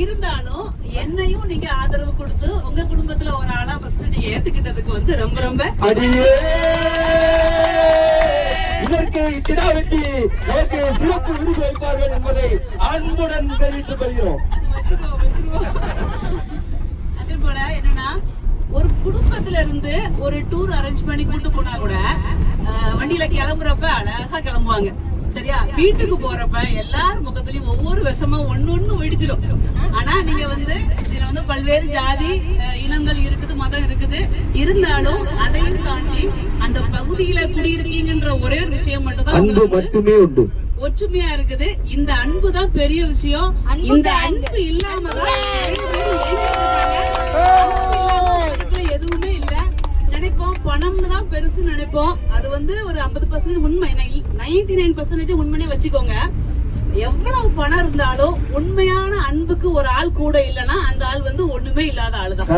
இருந்தாலும் என்னையும் நீங்க ஆதரவு கொடுத்து உங்க குடும்பத்துல ஒரு ஆளா ஃபர்ஸ்ட் நீங்க ஏத்துக்கிட்டதுக்கு வந்து ரொம்ப ரொம்ப இதற்கு கிடாவெட்டி நமக்கு சிறப்பு விருது வைப்பார்கள் என்பதை அன்புடன் தெரிவித்துக் கொள்கிறோம். அதே போல என்னன்னா ஒரு குடும்பத்துல இருந்து ஒரு டூர் அரேஞ்ச் பண்ணி கூட்டு போனா கூட வண்டியில கிளம்புறப்ப அழகா கிளம்புவாங்க. சரியா? வீட்டுக்கு போறப்ப எல்லாரும் முகத்திலயும் ஒவ்வொரு விஷமா ஒண்ணு வெடிச்சிடும். ஆனா நீங்க வந்து இதுல வந்து பல்வேறு ஜாதி இனங்கள் இருக்குது, மதம் இருக்குது. இருந்தாலும் அதையும் தாண்டி அந்த பகுதியில குடியிருக்கீங்கன்ற ஒரே ஒரு விஷயம் மட்டுமே உண்டு, ஒற்றுமையா இருக்குது. இந்த அன்பு தான் பெரிய விஷயம். இந்த அன்பு இல்லாமதான் எதுவுமே இல்ல. நினைப்போம் பணம்னு தான் பெருசு நினைப்போம். அது வந்து ஒரு 50% உண்மை, 99% உண்மையே வச்சுக்கோங்க. எவ்வளவு பணம் இருந்தாலும் உண்மையான அன்புக்கு ஒரு ஆள் கூட இல்லைன்னா அந்த ஆள் வந்து ஒண்ணுமே இல்லாத ஆளுதான்.